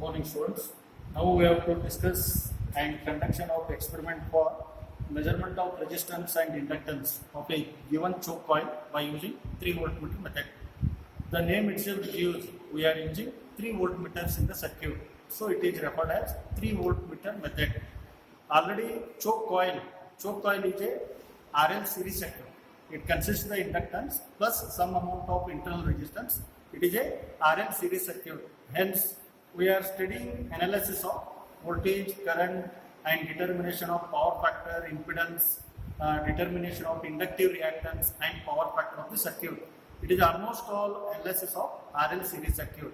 morning, students. Now we have to discuss and conduction of experiment for measurement of resistance and inductance of a given choke coil by using 3 voltmeter method. The name itself gives we are using 3 voltmeters in the circuit, so it is referred as 3 voltmeter method. Already choke coil is a RL series circuit. It consists of the inductance plus some amount of internal resistance. It is a RL series circuit. Hence, we are studying analysis of voltage, current, and determination of power factor, impedance, determination of inductive reactance, and power factor of the circuit. It is almost all analysis of RL series circuit.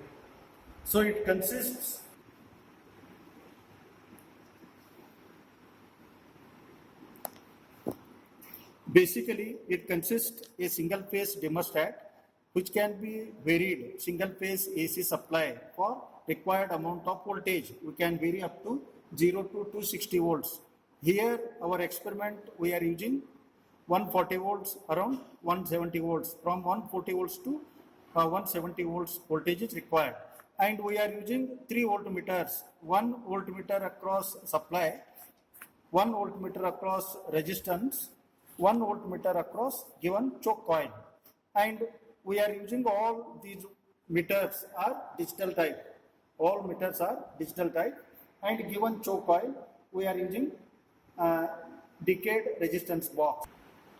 So it consists basically a single phase thermostat which can be varied, single phase AC supply for required amount of voltage. We can vary up to 0 to 260 volts. Here our experiment we are using 140 volts around 170 volts. From 140 volts to 170 volts voltage is required. And we are using 3 voltmeters, 1 voltmeter across supply, 1 voltmeter across resistance, 1 voltmeter across given choke coil. And we are using all these meters are digital type. All meters are digital type, and given choke coil we are using decayed resistance box.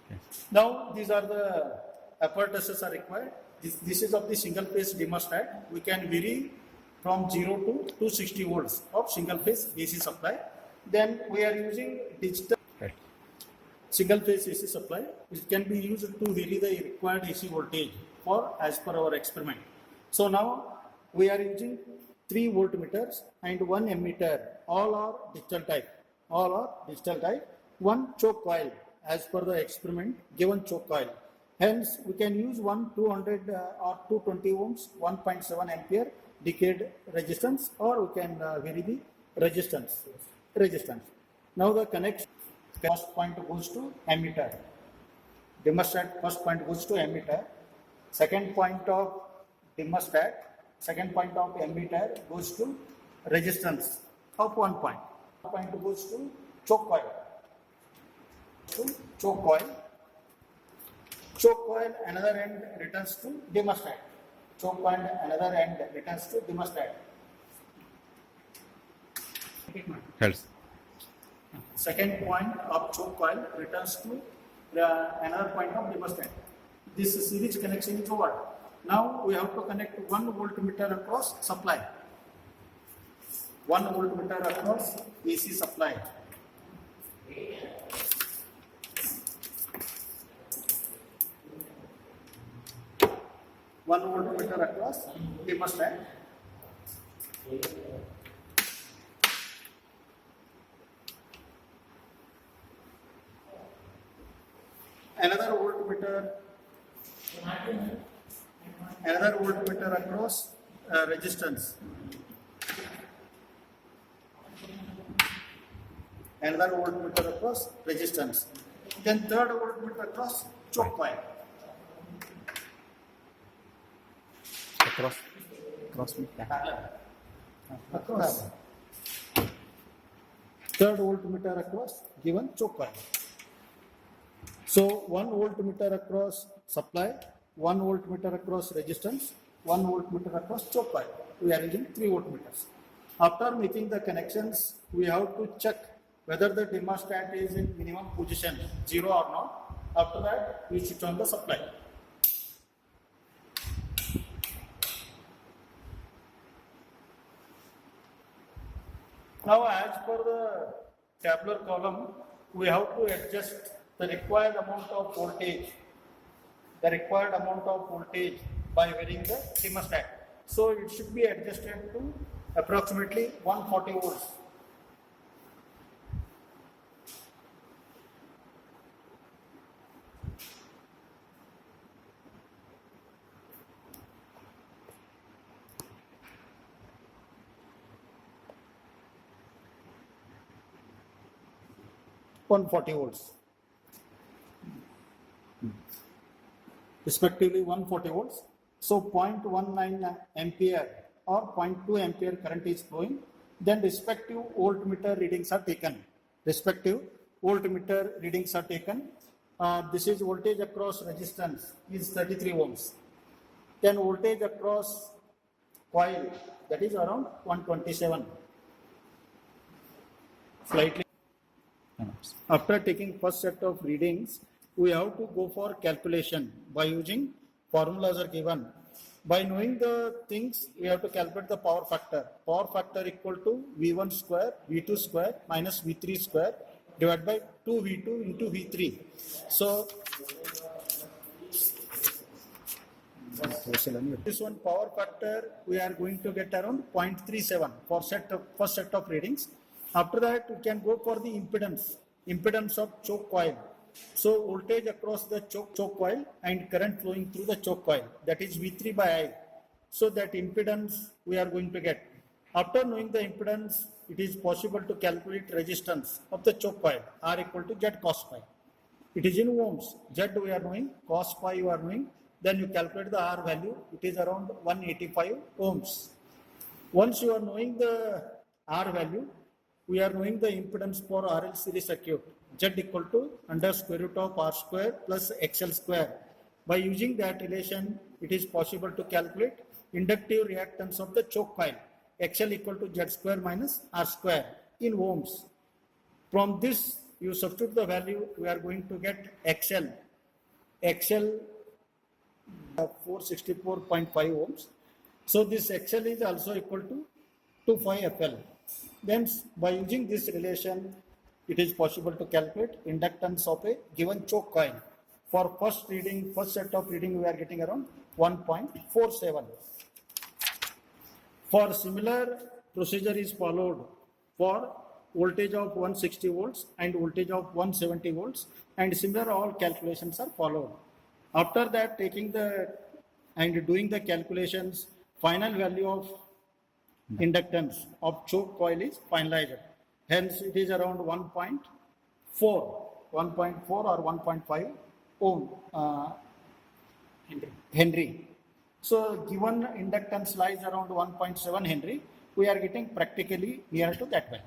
Okay. Now these are the apparatuses are required. This is of the single phase thermostat. We can vary from 0 to 260 volts of single phase AC supply. Then we are using digital single phase AC supply. It can be used to vary the required AC voltage for as per our experiment. So now we are using 3 voltmeters and 1 ammeter. All are digital type. All are digital type. 1 choke coil as per the experiment given choke coil. Hence we can use 200 or 220 ohms, 1.7 ampere decayed resistance, or we can vary the resistance. Now the connection. First point goes to ammeter. Thermostat first point goes to ammeter. Second point of thermostat, second point of ammeter goes to resistance of 1 point. 1 point goes to choke coil. Choke coil another end returns to thermostat. Choke coil another end returns to thermostat. Helps. Second point of choke coil returns to another point of thermostat. This series connection is over. Now we have to connect 1 voltmeter across supply. 1 voltmeter across AC supply. One voltmeter across thermostat. Another voltmeter across resistance. Another voltmeter across resistance. Then third voltmeter across choke coil. Across. Third voltmeter across given choke coil. So 1 voltmeter across supply, 1 voltmeter across resistance, 1 voltmeter across choke coil. We are using 3 voltmeters. After making the connections, we have to check whether the thermostat is in minimum position 0 or not. After that, we switch on the supply. Now, as per the tabular column, we have to adjust the required amount of voltage. By varying the thermostat. So it should be adjusted to approximately 140 volts. Respectively 140 volts. So 0.19 ampere or 0.2 ampere current is flowing, then respective voltmeter readings are taken. Respective voltmeter readings are taken. This is voltage across resistance is 33 ohms. Then voltage across coil, that is around 127. Slightly. After taking first set of readings, we have to go for calculation by using formulas are given. By knowing the things, we have to calculate the power factor. Power factor equal to V1 square, V2 square minus V3 square divided by 2V2 into V3. So, this one power factor, we are going to get around 0.37 for first set of readings. After that, we can go for the impedance of choke coil. So voltage across the choke coil and current flowing through the choke coil, that is V3 by I. So that impedance we are going to get. After knowing the impedance, it is possible to calculate resistance of the choke coil, R equal to Z cos phi. It is in ohms. Z we are knowing, cos phi you are knowing. Then you calculate the R value, it is around 185 ohms. Once you are knowing the R value, we are knowing the impedance for RL series circuit. Z equal to under square root of R square plus XL square. By using that relation, it is possible to calculate inductive reactance of the choke coil. XL equal to Z square minus R square in ohms. From this, you substitute the value, we are going to get XL. XL 464.5 ohms. So this XL is also equal to 25 FL. Then by using this relation, it is possible to calculate inductance of a given choke coil. For first set of reading, we are getting around 1.47. For similar procedure is followed for voltage of 160 volts and voltage of 170 volts, and similar all calculations are followed. After that, taking and doing the calculations, final value of inductance of choke coil is finalized. Hence, it is around 1.4 or 1.5 ohm Henry. So, given inductance lies around 1.7 Henry, we are getting practically near to that value.